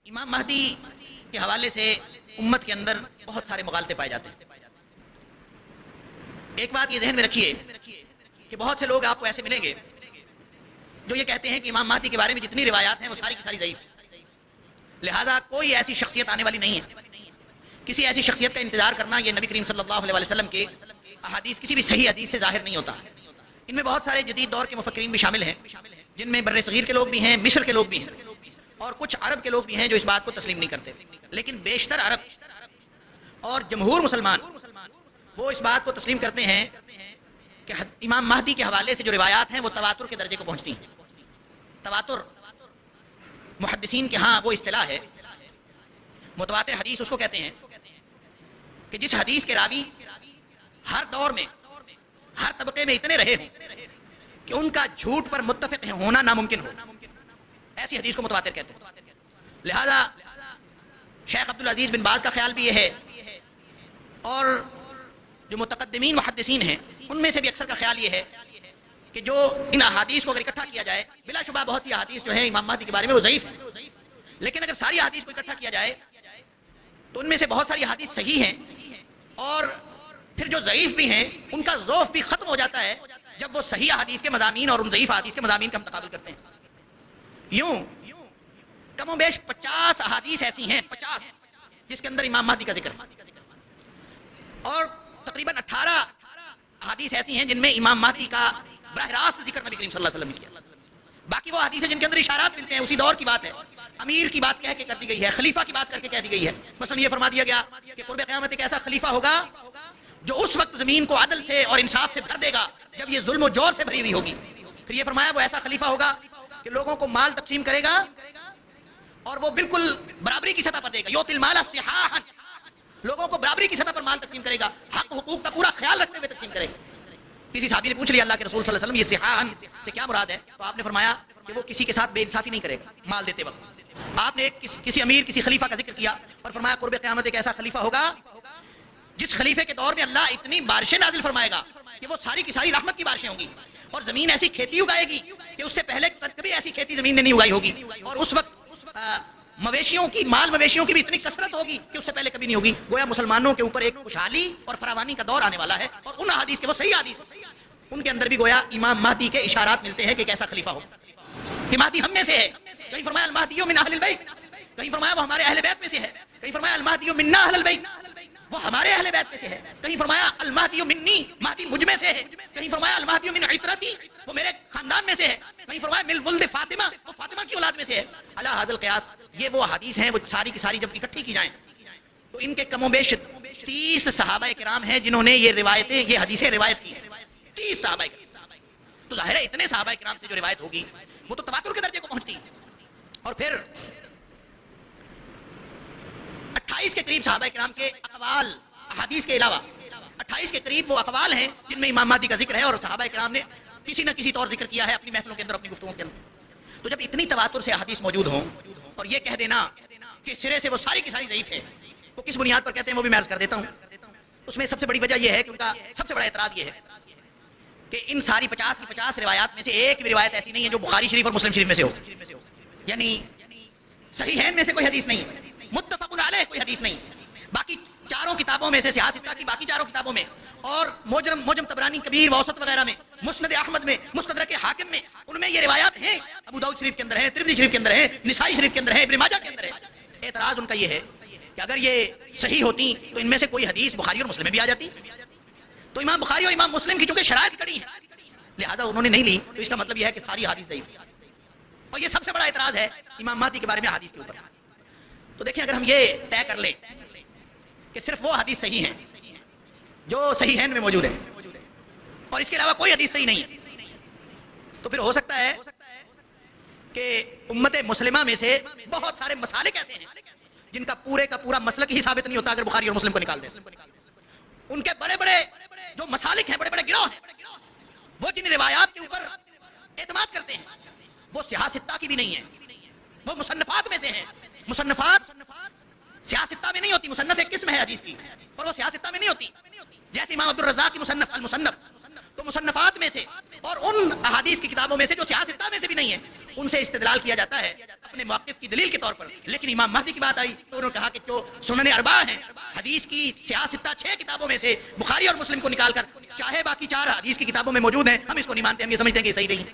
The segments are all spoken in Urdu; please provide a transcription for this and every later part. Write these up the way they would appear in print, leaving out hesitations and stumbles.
امام مہدی کے حوالے سے امت کے اندر بہت سارے مغالطے پائے جاتے ہیں۔ ایک بات یہ ذہن میں رکھیے کہ بہت سے لوگ آپ کو ایسے ملیں گے جو یہ کہتے ہیں کہ امام مہدی کے بارے میں جتنی روایات ہیں وہ ساری کی ساری ضعیف ہیں، لہٰذا کوئی ایسی شخصیت آنے والی نہیں ہے۔ کسی ایسی شخصیت کا انتظار کرنا یہ نبی کریم صلی اللہ علیہ وسلم کے احادیث کسی بھی صحیح حدیث سے ظاہر نہیں ہوتا۔ ان میں بہت سارے جدید دور کے مفکرین بھی شامل ہیں، جن میں بر صغیر کے لوگ بھی ہیں، مصر کے لوگ بھی ہیں، اور کچھ عرب کے لوگ بھی ہیں جو اس بات کو تسلیم نہیں کرتے، لیکن بیشتر عرب اور جمہور مسلمان وہ اس بات کو تسلیم کرتے ہیں کہ امام مہدی کے حوالے سے جو روایات ہیں وہ تواتر کے درجے کو پہنچتی ہیں۔ تواتر محدثین کے ہاں وہ اصطلاح ہے، متواتر حدیث اس کو کہتے ہیں کہ جس حدیث کے راوی ہر دور میں ہر طبقے میں اتنے رہے ہوں کہ ان کا جھوٹ پر متفق ہونا ناممکن ہو، ایسی حدیث کو متواتر کہتے ہیں۔ لہذا شیخ عبدالعزیز بن باز کا خیال بھی یہ ہے، اور جو متقدمین محدثین ہیں ان میں سے بھی اکثر کا خیال یہ ہے کہ جو ان احادیث کو اگر اکٹھا کیا جائے، بلا شبہ بہت سی احادیث جو ہیں امام مہدی کے بارے میں وہ ضعیف ہیں، لیکن اگر ساری احادیث کو اکٹھا کیا جائے تو ان میں سے بہت ساری احادیث صحیح ہیں، اور پھر جو ضعیف بھی ہیں ان کا ضعف بھی ختم ہو جاتا ہے جب وہ صحیح احادیث کے مضامین اور ان ضعیف احادیث کے مضامین کا ہم تقابل کرتے ہیں۔ یوں کم و بیش 50 احادیث ایسی ہیں، 50 جس کے اندر امام مہدی کا ذکر ہے، اور تقریباً 18 احادیث ایسی ہیں جن میں امام مہدی کا براہ راست ذکر نبی کریم صلی اللہ علیہ وسلم نے کیا۔ باقی وہ حدیث ہیں جن کے اندر اشارات ملتے ہیں، اسی دور کی بات ہے، امیر کی بات کہہ کے کر دی گئی ہے، خلیفہ کی بات کر کے کہہ دی گئی ہے۔ مثلا یہ فرما دیا گیا کہ قرب قیامت ایک ایسا خلیفہ ہوگا جو اس وقت زمین کو عدل سے اور انصاف سے بھر دے گا جب یہ ظلم و جور سے بھری ہوئی ہوگی۔ پھر یہ فرمایا وہ ایسا خلیفہ ہوگا کہ لوگوں کو مال تقسیم کرے گا اور وہ بالکل برابری کی سطح پر دے گا، یؤتی المال صحاحا، لوگوں کو برابری کی سطح پر مال تقسیم کرے گا، حق حقوق کا پورا خیال رکھتے ہوئے تقسیم کرے گا۔ کسی صحابی نے پوچھ لیا اللہ کے رسول صلی اللہ علیہ وسلم یہ صحاحا سے کیا مراد ہے؟ تو آپ نے فرمایا کہ وہ کسی کے ساتھ بے انصافی نہیں کرے گا مال دیتے وقت۔ آپ نے کسی امیر کسی خلیفہ کا ذکر کیا اور فرمایا قرب قیامت ایک ایسا خلیفہ ہوگا جس خلیفے کے دور میں اللہ اتنی بارشیں نازل فرمائے گا کہ وہ ساری کی ساری رحمت کی بارشیں ہوں گی، اور زمین ایسی کھیتی اگائے گی کہ اس سے پہلے کبھی ایسی کھیتی زمین نے نہیں اگائی ہوگی، اور اس وقت مویشیوں کی بھی اتنی کثرت ہوگی کہ اس سے پہلے کبھی نہیں ہوگی۔ گویا مسلمانوں کے اوپر ایک خوشحالی اور فراوانی کا دور آنے والا ہے، اور ان احادیث کے وہ صحیح حدیث ان کے اندر بھی گویا امام مہدی کے اشارات ملتے ہیں کہ ایک ایسا خلیفہ ہو کہ مہدی ہم میں سے ہے۔ کہیں فرمایا المہدی من اہل البیت، کہیں فرمایا وہ ہمارے اہل بیت میں سے ہے، کہیں فرمایا المہدی منا اہل البیت، وہ ہمارے اہل بیت میں سے ہے، کہیں فرمایا المہدی منی، مہدی مجھ میں سے ہے، کہیں فرمایا المہدی من عترتی، وہ میرے خاندان میں سے ہے، کہیں فرمایا من ولد فاطمہ، وہ فاطمہ کی اولاد میں سے ہے۔ علی ھذا القیاس یہ وہ حدیث ہیں، وہ ساری کی ساری جب اکٹھی کی جائیں تو ان کے کم و بیش 30 صحابہ کرام ہیں جنہوں نے یہ روایتیں، یہ حدیثیں روایت کی ہیں، 30 صحابہ کرام۔ تو ظاہر ہے اتنے صحابہ کرام سے جو روایت ہوگی وہ تو تواتر کے درجے کو پہنچتی ہے، اور پھر 28 کے قریب صحابہ کرام کے اقوال حدیث کے علاوہ 28 کے قریب وہ اقوال ہیں جن میں امام مہدی کا ذکر ہے، اور صحابہ کرام نے کسی نہ کسی طور ذکر کیا ہے اپنی محفلوں کے اندر، اپنی گفتگو کے اندر۔ تو جب اتنی تواتر سے حدیث موجود ہوں اور یہ کہہ دینا کہ سرے سے وہ ساری کی ساری ضعیف ہے، وہ کس بنیاد پر کہتے ہیں وہ بھی میں عرض کر دیتا ہوں۔ اس میں سب سے بڑی وجہ یہ ہے کہ ان کا سب سے بڑا اعتراض یہ ہے کہ ان ساری 50 کی 50 روایات میں سے ایک بھی روایت ایسی نہیں ہے جو بخاری شریف اور مسلم شریف میں سے ہو، یعنی صحیحین میں سے کوئی حدیث نہیں، متفق علیہ کوئی حدیث نہیں۔ باقی چاروں کتابوں میں سے، سیاستہ کی باقی چاروں کتابوں میں، اور موجم طبرانی کبیر وسط وغیرہ میں، مسند احمد میں، مستدرک حاکم میں، ان میں یہ روایات ہیں، ابو داؤد شریف کے اندر ہیں، ترمذی شریف کے اندر ہیں، نسائی شریف کے اندر ہیں، ابن ماجہ کے اندر ہے۔ اعتراض ان کا یہ ہے کہ اگر یہ صحیح ہوتی تو ان میں سے کوئی حدیث بخاری اور مسلم میں بھی آ جاتی، تو امام بخاری اور امام مسلم کی چونکہ شرائط کڑی ہیں لہذا انہوں نے نہیں لی، تو اس کا مطلب یہ ہے کہ ساری حدیث ضعیف ہے، اور یہ سب سے بڑا اعتراض ہے امام مہدی کے بارے میں حدیث کے اوپر۔ تو دیکھیں اگر ہم یہ طے کر لیں کہ صرف وہ حدیث صحیح ہیں جو صحیحین میں موجود ہیں اور اس کے علاوہ کوئی حدیث صحیح نہیں ہے، تو پھر ہو سکتا ہے کہ امت مسلمہ میں سے بہت سارے مسالک ایسے ہیں جن کا پورے کا پورا مسلک ہی ثابت نہیں ہوتا اگر بخاری اور مسلم کو نکال دیں۔ ان کے بڑے بڑے جو مسالک ہیں، بڑے بڑے گروہ ہیں، وہ جن روایات کے اوپر اعتماد کرتے ہیں وہ سیاہ ستہ کی بھی نہیں ہے، وہ مصنفات میں سے ہیں۔ مصنفات سیاہ ستہ میں نہیں ہوتی، مصنف ایک قسم ہے حدیث کی اور وہ سیاہ ستہ میں نہیں ہوتی، جیسے امام عبدالرزاق کی مصنف المصنف، تو مصنفات میں سے اور ان احادیث کی کتابوں میں سے جو سیاہ ستہ میں سے بھی نہیں ہے ان سے استدلال کیا جاتا ہے اپنے موقف کی دلیل کے طور پر. لیکن امام مہدی کی بات آئی تو انہوں نے کہا کہ جو سنن اربعہ ہیں حدیث کی سیاستہ 6 کتابوں میں سے بخاری اور مسلم کو نکال کر چاہے باقی 4 حدیث کی کتابوں میں موجود ہیں ہم اس کو نہیں مانتے, ہم یہ سمجھتے ہیں کہ صحیح نہیں.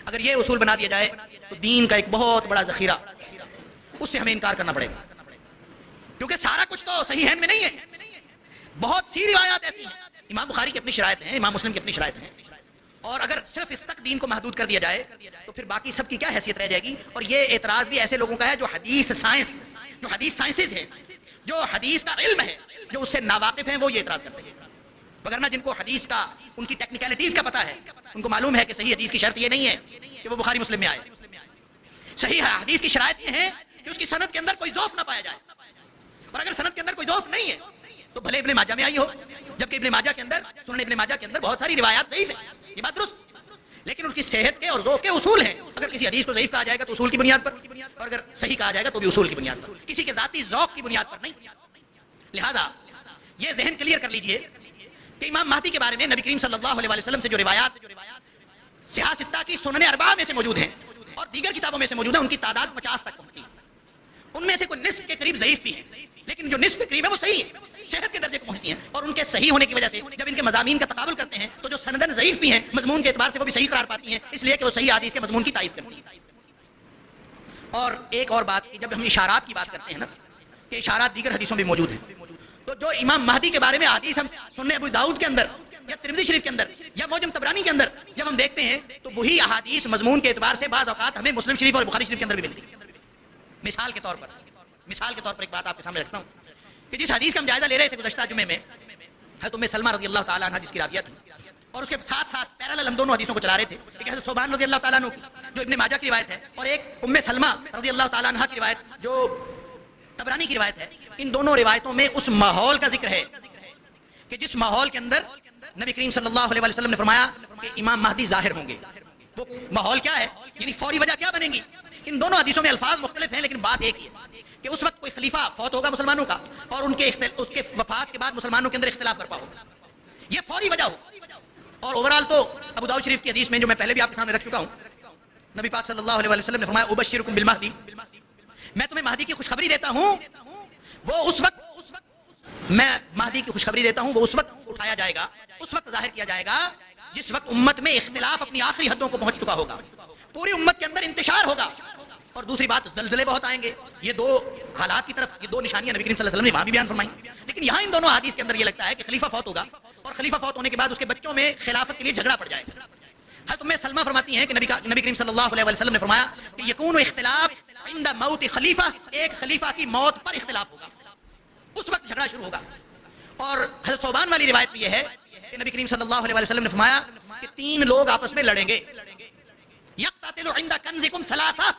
اگر یہ اصول بنا دیا جائے تو دین کا ایک بہت بڑا ذخیرہ اس سے ہمیں انکار کرنا پڑے گا, کیونکہ سارا کچھ تو صحیح ہے میں نہیں ہے. بہت سی روایات ایسی ہیں, امام بخاری کی اپنی شرائط ہیں, امام مسلم کی اپنی شرائط ہیں, اور اگر صرف اس تک دین کو محدود کر دیا جائے تو پھر باقی سب کی کیا حیثیت رہ جائے گی. اور یہ اعتراض بھی ایسے لوگوں کا ہے جو حدیث سائنسز ہے, جو حدیث کا علم ہے, جو اس سے ناواقف ہیں, وہ یہ اعتراض کرتے ہیں. وگرنہ جن کو حدیث کا ان کی ٹیکنیکلٹیز کا پتہ ہے ان کو معلوم ہے کہ صحیح حدیث کی شرط یہ نہیں ہے کہ وہ بخاری مسلم میں آئے. صحیح حدیث کی شرائط یہ ہے کہ اس کی سند کے اندر کوئی ضعف نہ پایا جائے, اور اگر سند کے اندر کوئی ضعف نہیں ہے تو بھلے ابن ماجہ میں آئی ہو, جبکہ ابن ماجہ کے اندر سنن ابن ماجہ کے اندر بہت ساری روایات ضعیف ہیں, یہ بات درست, لیکن ان کی صحت کے اور ذوق کے اصول ہیں. اگر کسی حدیث کو ضعیف کہا جائے گا تو اصول کی بنیاد پر, اور اگر صحیح کہا جائے گا تو بھی اصول کی بنیاد پر, کسی کے ذاتی ذوق کی بنیاد پر نہیں. لہذا یہ ذہن کلیئر کر لیجئے کہ امام مہدی کے بارے میں نبی کریم صلی اللہ علیہ وسلم سے جو روایات صحاح ستہ کی سنن اربعہ میں سے موجود ہیں اور دیگر کتابوں میں سے موجود ہیں, ان کی تعداد 50 تک پہنچتی ہے. ان میں سے کوئی نصف کے قریب ضعیف بھی ہیں, لیکن جو نصف کے قریب ہے وہ صحیح ہے, صحت کے درجے کو پہنچتی ہیں. اور ان کے صحیح ہونے کی وجہ سے جب ان کے مضامین کا تقابل کرتے ہیں تو جو سندن ضعیف بھی ہیں مضمون کے اعتبار سے وہ بھی صحیح قرار پاتی ہیں, اس لیے کہ وہ صحیح حدیث کے مضمون کی تائید کرتی ہیں. اور ایک اور بات, جب ہم اشارات کی بات کرتے ہیں نا کہ اشارات دیگر حدیثوں میں موجود ہیں, تو جو امام مہدی کے بارے میں حدیث ہم سنن ابو داؤد کے اندر یا ترمذی شریف کے اندر یا معجم طبرانی کے اندر جب ہم دیکھتے ہیں تو وہی احادیث مضمون کے اعتبار سے بعض اوقات ہمیں مسلم شریف اور بخاری شریف کے اندر بھی ملتی ہے. مثال کے طور پر ایک بات آپ کے سامنے رکھتا ہوں کہ جس حدیث کا ہم جائزہ لے رہے تھے گزشتہ جمعے میں, حضرت ام سلمہ رضی اللہ تعالیٰ عنہ جس کی راویہ تھی, اور اس کے ساتھ ساتھ پیرالل ہم دونوں حدیثوں کو چلا رہے تھے, ایک حضرت ثوبان رضی اللہ تعالیٰ عنہ جو ابن ماجہ کی روایت ہے, اور ایک ام سلمہ رضی اللہ تعالیٰ عنہ کی روایت جو طبرانی کی روایت ہے. ان دونوں روایتوں میں اس ماحول کا ذکر ہے کہ جس ماحول کے اندر نبی کریم صلی اللہ علیہ وسلم نے فرمایا کہ امام مہدی ظاہر ہوں گے. وہ ماحول کیا ہے, یعنی فوری وجہ کیا بنے گی. ان دونوں حدیثوں میں الفاظ مختلف ہیں لیکن بات ایک ہی ہے کہ اس وقت کوئی خلیفہ فوت ہوگا مسلمانوں کا, اور اس کے وفات کے بعد مسلمانوں کے اندر اختلاف برپا ہوگا, یہ فوری وجہ ہوگا. اور اوورال تو ابو داؤد شریف کی حدیث میں جو میں پہلے بھی آپ کے سامنے رکھ چکا ہوں, نبی پاک صلی اللہ علیہ وسلم نے فرمایا ابشرکم بالمہدی, میں تمہیں مہدی کی خوشخبری دیتا ہوں. وہ اس وقت میں مہدی کی خوشخبری دیتا ہوں, وہ اس وقت اٹھایا جائے گا, اس وقت ظاہر کیا جائے گا جس وقت امت میں اختلاف اپنی آخری حدوں کو پہنچ چکا ہوگا, پوری امت کے اندر انتشار ہوگا. اور دوسری بات, زلزلے بہت آئیں گے. یہ دو حالات کی طرف, یہ دو نشانیاں نبی کریم صلی اللہ علیہ وسلم نے وہاں بھی بیان فرمائی. لیکن یہاں ان دونوں حدیث کے اندر یہ لگتا ہے کہ خلیفہ فوت ہوگا, اور خلیفہ فوت ہونے کے بعد اس کے بچوں میں خلافت کے لیے جھگڑا پڑ جائے گا. حضرت ام سلمہ فرماتی ہیں کہ نبی کریم صلی اللہ علیہ وسلم نے فرمایا کہ یکون اختلاف عند موت خلیفہ, ایک خلیفہ کی موت پر اختلاف ہوگا, اس وقت جھگڑا شروع ہوگا. اور حضرت ثوبان والی روایت بھی یہ ہے کہ نبی کریم صلی اللہ علیہ وسلم نے فرمایا کہ 3 لوگ آپس میں لڑیں گے. یقتتل عند کنزکم ثلاثہ,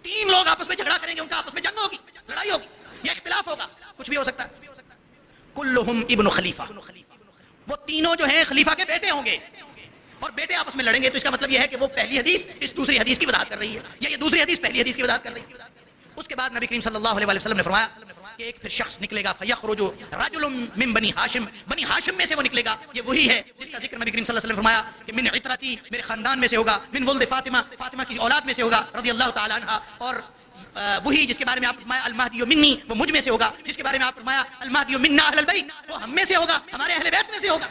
3 لوگ آپس میں جھگڑا کریں گے, ان کا آپس میں جنگ ہوگی, لڑائی ہوگی, یا اختلاف ہوگا, کچھ بھی ہو سکتا ہے. کلہم ابن خلیفہ, وہ تینوں جو ہیں خلیفہ کے بیٹے ہوں گے, اور بیٹے آپس میں لڑیں گے. تو اس کا مطلب یہ ہے کہ وہ پہلی حدیث اس دوسری حدیث کی وضاحت کر رہی ہے, یا یہ دوسری حدیث پہلی حدیث کی وضاحت کر رہی ہے. اس کے بعد نبی کریم صلی اللہ علیہ وسلم نے فرمایا کہ ایک پھر شخص نکلے گا, فیخرج رجل من بنی ہاشم, بنی ہاشم میں سے وہ نکلے گا. یہ وہی ہے جس کا ذکر نبی کریم صلی اللہ علیہ وسلم نے فرمایا کہ من عطرتی, میرے خاندان میں سے ہوگا, من ولد فاطمہ, فاطمہ کی اولاد میں سے ہوگا رضی اللہ تعالی عنہا. اور وہی جس کے بارے میں آپ فرمایا المہدی منی, وہ مجھ میں سے ہوگا. جس کے بارے میں آپ فرمایا المہدی منا اہل البیت, وہ ہم میں سے ہوگا, ہمارے اہل بیت میں سے ہوگا.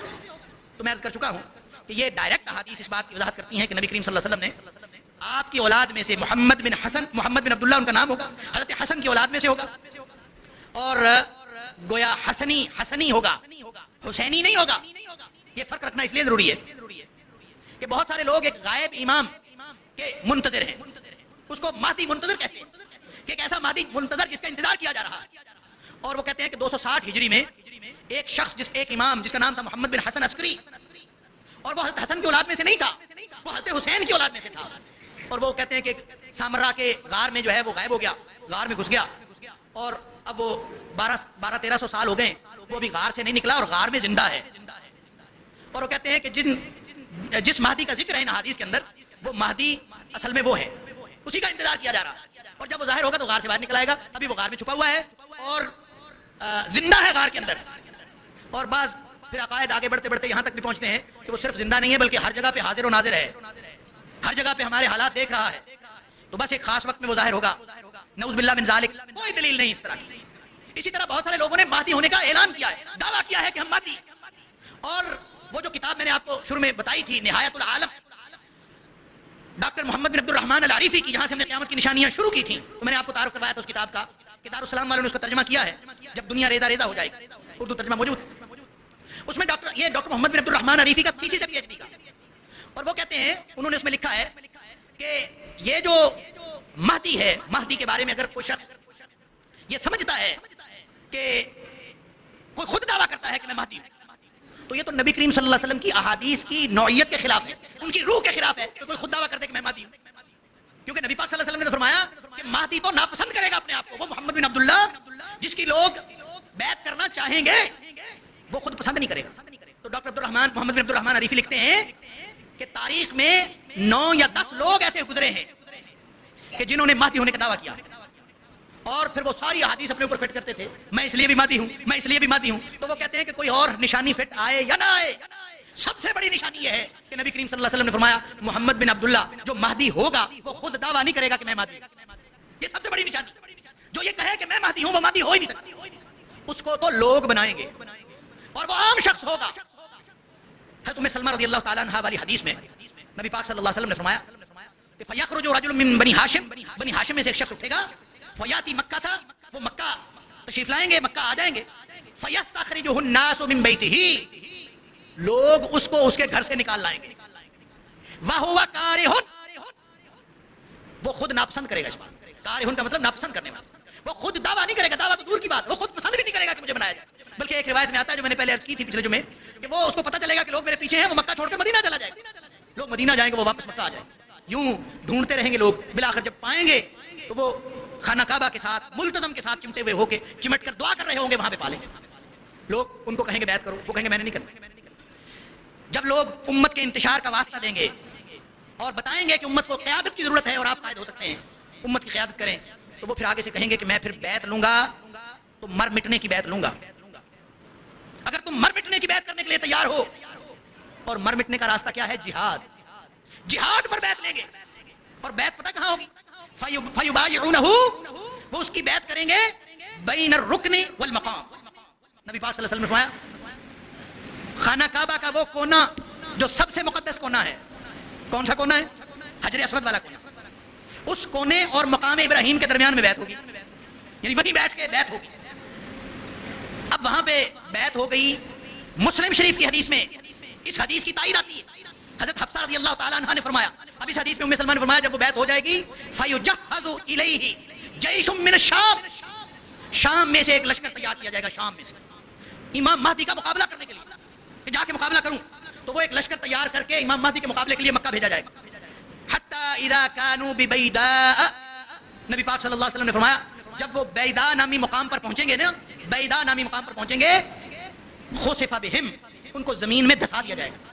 تو میں عرض کر چکا ہوں کہ یہ ڈائریکٹ احادیث اس بات کی وضاحت کرتی ہیں کہ نبی کریم صلی اللہ علیہ وسلم نے آپ کی اولاد میں سے محمد بن حسن, محمد بن عبداللہ ان کا نام ہوگا, حضرت حسن کی اولاد میں سے ہوگا, اور گویا حسنی ہوگا, حسینی نہیں ہوگا. یہ فرق رکھنا اس لیے ضروری ہے کہ بہت سارے لوگ ایک غائب امام کے منتظر ہیں, اس کو مہدی منتظر کہتے ہیں, کہ ایک ایسا مہدی منتظر جس کا انتظار کیا جا رہا ہے. اور وہ کہتے ہیں کہ 260 ہجری میں ایک شخص, ایک امام جس کا نام تھا محمد بن حسن عسکری, اور وہ حضرت حسن کی اولاد میں سے نہیں تھا, وہ حضرت حسین کی اولاد میں سے تھا. اور وہ کہتے ہیں کہ سامرا کے غار میں جو ہے وہ غائب ہو گیا, غار میں گھس گیا, اور اب وہ 1200-1300 سال ہو گئے, وہ بھی غار سے نہیں نکلا اور غار میں زندہ ہے. اور وہ کہتے ہیں کہ جس مہدی کا ذکر ہے ان حدیث کے اندر, وہ مہدی اصل میں وہ ہے, اسی کا انتظار کیا جا رہا ہے. اور جب وہ ظاہر ہوگا تو غار سے باہر نکل آئے گا, ابھی وہ غار میں چھپا ہوا ہے اور زندہ ہے غار کے اندر. اور بعض پھر عقائد آگے بڑھتے بڑھتے یہاں تک بھی پہنچتے ہیں کہ وہ صرف زندہ نہیں ہے بلکہ ہر جگہ پہ حاضر و ناظر ہے, ہر جگہ پہ ہمارے حالات دیکھ رہا ہے. تو بس ایک خاص وقت میں وہ ظاہر ہوگا. نعوذ باللہ من ذالک. کوئی دلیل نہیں اس طرح کی. اسی طرح بہت سارے لوگوں نے مہدی ہونے کا اعلان کیا ہے, دعویٰ کیا ہے کہ ہم مہدی. اور وہ جو کتاب میں نے آپ کو شروع میں بتائی تھی, نہایت العالم, ڈاکٹر محمد بن عبد الرحمن العریفی کی, جہاں سے ہم نے قیامت کی نشانیاں شروع کی تھیں, تو میں نے آپ کو تعارف کروایا تھا اس کتاب کا کہ دارالسلام والوں نے اس کا ترجمہ کیا ہے, جب دنیا ریزہ ریزہ ہو جائے گی, اردو ترجمہ موجود. اس میں ڈاکٹر محمد بن عبد الرحمن عریفی کا تھیسس ہے, پی ایچ ڈی کا, اور وہ کہتے ہیں, انہوں نے اس میں لکھا ہے کہ یہ جو مہدی ہے, مہدی کے بارے میں اگر کوئی شخص یہ سمجھتا ہے کہ کوئی خود دعویٰ کرتا ہے کہ میں مہدی ہوں, تو یہ تو نبی کریم صلی اللہ علیہ وسلم کی احادیث کی نوعیت کے خلاف ہے, ان کی روح کے خلاف ہے کہ کوئی خود دعویٰ کرتے کہ میں مہدی ہوں. کیونکہ نبی پاک صلی اللہ علیہ وسلم نے فرمایا کہ مہدی تو ناپسند کرے گا اپنے آپ کو, وہ محمد بن عبداللہ جس کی لوگ بیعت کرنا چاہیں گے وہ خود پسند نہیں کرے گا. تو ڈاکٹر محمد بن عبد الرحمن عریفی لکھتے ہیں کہ تاریخ میں 9 یا 10 لوگ ایسے گزرے ہیں کہ جنہوں نے مہدی ہونے کا دعویٰ کیا, اور پھر وہ ساری احادیث اپنے اوپر فٹ کرتے تھے, میں اس لیے بھی مہدی ہوں, میں اس لیے بھی مہدی ہوں. تو وہ کہتے ہیں کہ کوئی اور نشانی فٹ آئے یا نہ آئے, سب سے بڑی نشانی یہ ہے کہ نبی کریم صلی اللہ علیہ وسلم نے فرمایا محمد بن عبداللہ جو مہدی ہوگا وہ خود دعویٰ نہیں کرے گا کہ میں مہدی ہوں. یہ سب سے بڑی نشانی. جو یہ کہے کہ میں مہدی ہوں وہ مہدی ہو ہی نہیں سکتا, اس کو تو لوگ بنائیں گے اور وہ عام شخص ہوگا. حضرت ام سلمہ رضی اللہ تعالیٰ عنہا والی حدیث میں نبی پاک صلی اللہ علیہ وسلم نے فرمایا کہ فَيَخْرُجُ رَجُلٌ مِّن بنی ہاشم, بنی ہاشم میں سے ایک شخص اٹھے گا, فَيَأْتِي مکہ تھا, وہ مکہ تشریف لائیں گے, مکہ آ جائیں گے, فَيَسْتَخْرِجُهُ النَّاسُ مِن بَيْتِهِ, لوگ اس کو اس کے گھر سے نکال لائیں گے, وَهُوَ كَارِهٌ, وہ خود ناپسند کرے گا. اس بات کارہن کا مطلب ناپسند کرنے والا, وہ خود دعویٰ نہیں کرے گا, دعویٰ تو دور کی بات, وہ خود پسند بھی نہیں کرے گا کہ مجھے بنایا جائے. بلکہ ایک روایت میں آتا ہے جو میں نے پہلے عرض کی تھی پچھلے جمعے, کہ وہ اس کو پتہ چلے گا کہ لوگ میرے پیچھے ہیں, وہ مکہ چھوڑ کر مدینہ چلا جائے گا. لوگ مدینہ جائیں گے, وہ واپس مکہ آ جائیں گے. یوں ڈھونڈتے رہیں گے لوگ, بالآخر جب پائیں گے تو وہ خانہ کعبہ کے ساتھ ملتزم کے ساتھ چمٹے ہوئے ہو کے چمٹ کر دعا کر رہے ہوں گے, وہاں پہ پالیں گے. لوگ ان کو کہیں گے بیعت کرو, وہ کہیں گے میں نے نہیں کرنا. جب لوگ امت کے انتشار کا واسطہ دیں گے اور بتائیں گے کہ امت کو قیادت کی ضرورت ہے اور آپ قائد ہو سکتے ہیں, امت کی قیادت کریں, تو وہ پھر آگے سے کہیں گے کہ میں پھر بیعت لوں گا تو مر مٹنے کی بیعت لوں گا. اگر تم مر مٹنے کی بیعت کرنے کے لیے تیار ہو, اور مر مٹنے کا راستہ کیا ہے؟ جہاد. جہاد پر بیعت لیں گے, اور بیعت پتہ کہاں ہوگی؟ فَيُبَايِعُونَهُ, وہ اس کی بیعت کریں گے بین الرکن والمقام. نبی پاک صلی اللہ علیہ وسلم نے فرمایا خانہ کعبہ کا وہ کونا جو سب سے مقدس کونا ہے, کون سا کونا ہے؟ حجر اسود والا کونا. اس کونے اور مقام ابراہیم کے درمیان میں بیعت ہوگی, یعنی وہیں بیٹھ کے بیعت ہوگی. اب وہاں پہ بیعت ہو گئی. مسلم شریف کی حدیث میں اس حدیث کی تائید آتی ہے. حضرت حفصہ رضی اللہ تعالیٰ عنہ نے فرمایا, اب اس حدیث میں ام سلمہ نے فرمایا جب وہ بیعت ہو جائے گی فَيُجَهَّزُ إِلَيْهِ جَيْشٌ مِّنَ الشَّامِ, شام میں سے ایک لشکر تیار کیا جائے گا, شام میں سے, امام مہدی کا مقابلہ کرنے کے لیے, کہ جا کے مقابلہ کروں. تو وہ ایک لشکر تیار کر کے امام مہدی کے مقابلے کے لیے مکہ بھیجا جائے گا. حَتَّى إِذَا كَانُوا بِبَيْدَاءَ, نبی پاک صلی اللہ علیہ وسلم نے فرمایا جب وہ بیدا نامی مقام پر پہنچیں گے نا, بیدا نامی مقام پر پہنچیں گے, خُسِفَ بِهِمْ, ان کو زمین میں دھسا دیا جائے گا.